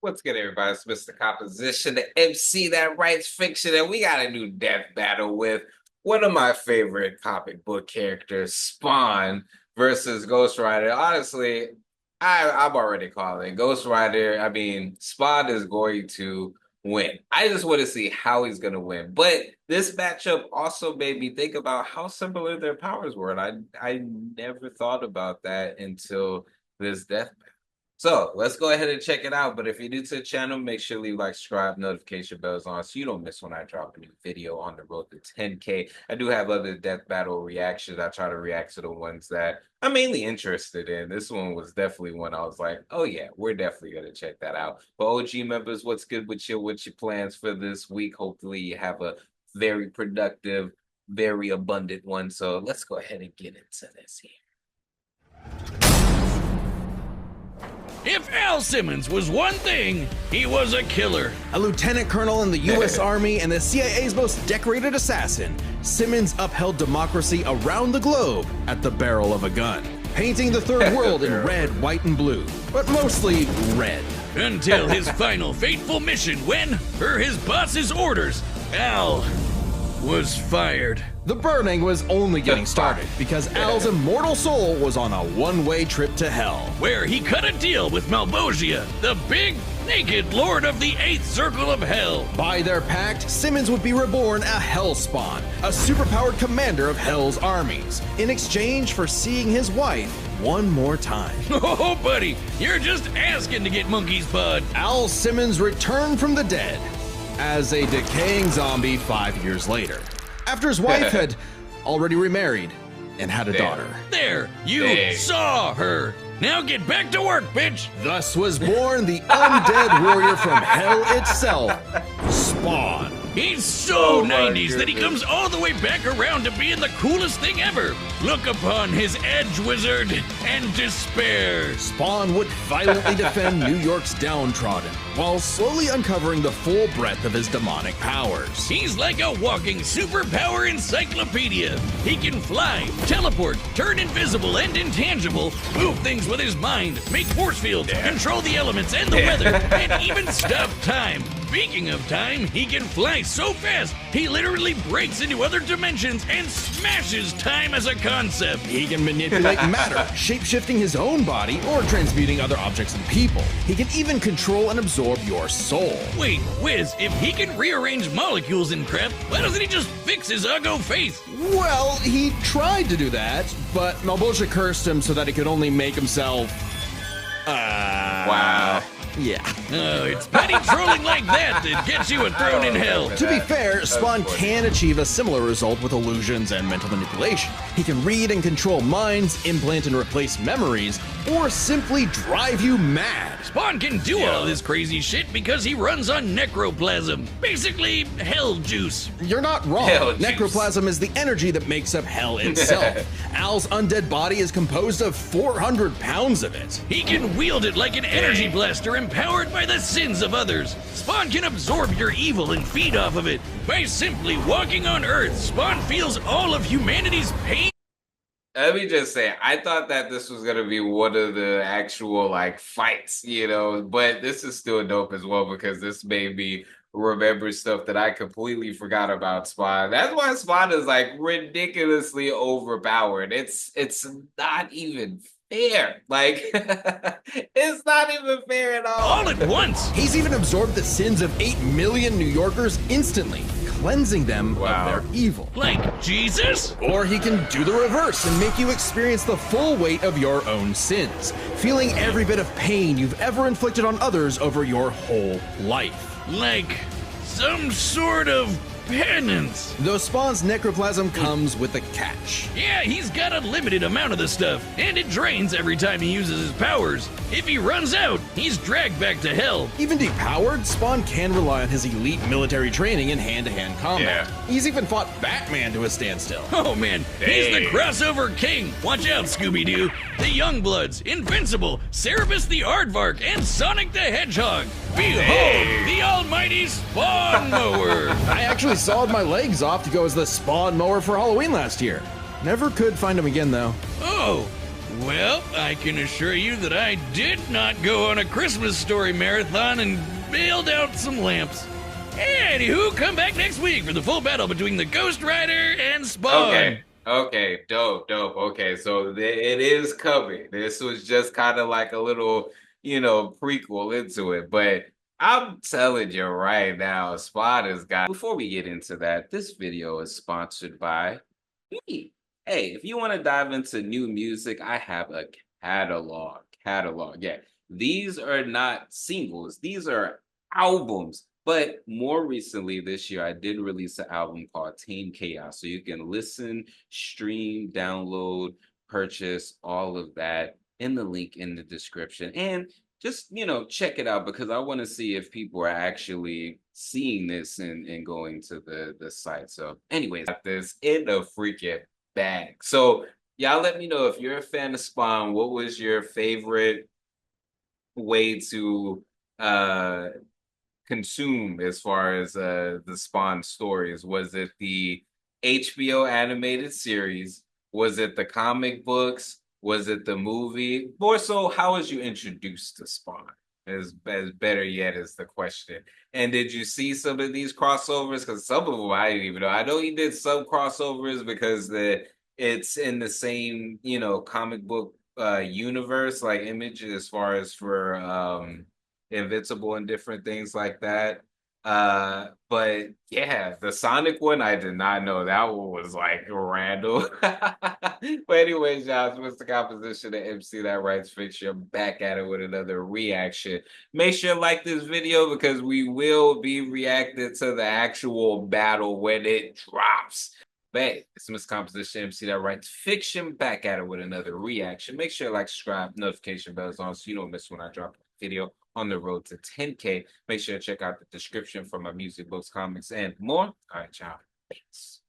What's good, everybody? It's Mr. Composition, the MC that writes fiction, and we got a new death battle with one of my favorite comic book characters, Spawn versus Ghost Rider. Honestly, I'm already calling Ghost Rider. I mean, Spawn is going to win. I just want to see how he's going to win. But this matchup also made me think about how similar their powers were, and I never thought about that until this death. So let's go ahead and check it out. But if you're new to the channel, make sure you like, subscribe, notification bells on so you don't miss when I drop a new video on the road to 10K. I do have other death battle reactions. I try to react to the ones that I'm mainly interested in. This one was definitely one I was like, oh yeah, we're definitely gonna check that out. But OG members, what's good with you? What's your plans for this week? Hopefully you have a very productive, very abundant one. So let's go ahead and get into this here. If Al Simmons was one thing, he was a killer. A lieutenant colonel in the U.S. Army and the CIA's most decorated assassin, Simmons upheld democracy around the globe at the barrel of a gun, painting the third world in red, white, and blue, but mostly red. Until his final fateful mission when, per his boss's orders, Al was fired. The burning was only getting started because Al's immortal soul was on a one-way trip to hell. Where he cut a deal with Malbosia, the big, naked lord of the 8th Circle of Hell. By their pact, Simmons would be reborn a Hellspawn, a superpowered commander of Hell's armies, in exchange for seeing his wife one more time. Oh, buddy, you're just asking to get monkey's bud. Al Simmons returned from the dead as a decaying zombie 5 years later, after his wife had already remarried and had a daughter. There, you saw her. Now get back to work, bitch. Thus was born the undead warrior from hell itself, Spawn. He's so 90s that he comes all the way back around to being the coolest thing ever. Look upon his edge, wizard, and despair. Spawn would violently defend New York's downtrodden, while slowly uncovering the full breadth of his demonic powers. He's like a walking superpower encyclopedia. He can fly, teleport, turn invisible and intangible, move things with his mind, make force fields, control the elements and the weather, and even stop time. Speaking of time, he can fly so fast, he literally breaks into other dimensions and smashes time as a concept. He can manipulate matter, shape-shifting his own body or transmuting other objects and people. He can even control and absorb your soul. Wait, Wiz, if he can rearrange molecules and crap, why doesn't he just fix his uggo face? Well, he tried to do that, but Malbosia cursed him so that he could only make himself... Wow. Yeah. Oh, it's petty trolling like that gets you a throne in hell. To be fair, Spawn can achieve a similar result with illusions and mental manipulation. He can read and control minds, implant and replace memories, or simply drive you mad. Spawn can do all this crazy shit because he runs on necroplasm. Basically, hell juice. You're not wrong. Hell juice. Necroplasm is the energy that makes up hell itself. Al's undead body is composed of 400 pounds of it. He can wield it like an energy blaster empowered by the sins of others. Spawn can absorb your evil and feed off of it. By simply walking on Earth, Spawn feels all of humanity's pain. Let me just say, I thought that this was gonna be one of the actual like fights, but this is still dope as well because this made me remember stuff that I completely forgot about Spawn. That's why Spawn is like ridiculously overpowered. It's not even fair. Like it's not even fair at all. At once. He's even absorbed the sins of 8 million New Yorkers instantly, cleansing them of their evil. Like Jesus? Or he can do the reverse and make you experience the full weight of your own sins, feeling every bit of pain you've ever inflicted on others over your whole life. Like some sort of penance. Though Spawn's necroplasm comes with a catch. Yeah, he's got a limited amount of the stuff, and it drains every time he uses his powers. If he runs out, he's dragged back to hell. Even depowered, Spawn can rely on his elite military training in hand-to-hand combat. He's even fought Batman to a standstill. Oh man, he's the crossover king. Watch out, Scooby-Doo. The Youngbloods, Invincible, Cerebus the Aardvark, and Sonic the Hedgehog. Behold, the almighty Spawn Mower. I actually sawed my legs off to go as the Spawn Mower for Halloween last year. Never could find him again, though. Oh, Well, I can assure you that I did not go on a Christmas story marathon and bailed out some lamps. Anywho, come back next week for the full battle between the Ghost Rider and Spawn. Okay, dope. Okay, so it is coming. This was just kind of like a little, prequel into it. But I'm telling you right now, Spawn has got. Before we get into that, this video is sponsored by me. Hey, if you want to dive into new music, I have a catalog. Yeah, these are not singles; these are albums. But more recently this year, I did release an album called Tame Chaos. So you can listen, stream, download, purchase all of that in the link in the description. And just, check it out because I want to see if people are actually seeing this and going to the site. So anyways, got this in a freaking bag. So y'all let me know if you're a fan of Spawn, what was your favorite way to consume as far as the Spawn stories? Was it the HBO animated series? Was it the comic books? Was it the movie? More so, how was you introduced to Spawn? As better yet is the question. And did you see some of these crossovers? Because some of them I didn't even know. I know he did some crossovers because it's in the same, comic book universe, like Image, as far as for Invincible and different things like that. But yeah, the Sonic one, I did not know that one was like Randall. But anyways, y'all, what's the composition of MC That Writes Fiction? Back at it with another reaction. Make sure to like this video because we will be reacting to the actual battle when it drops. But it's Miss Composition MC That Writes Fiction. Back at it with another reaction. Make sure to like, subscribe, notification bells on so you don't miss when I drop a video on the road to 10K. Make sure to check out the description for my music, books, comics, and more. All right, y'all. Peace.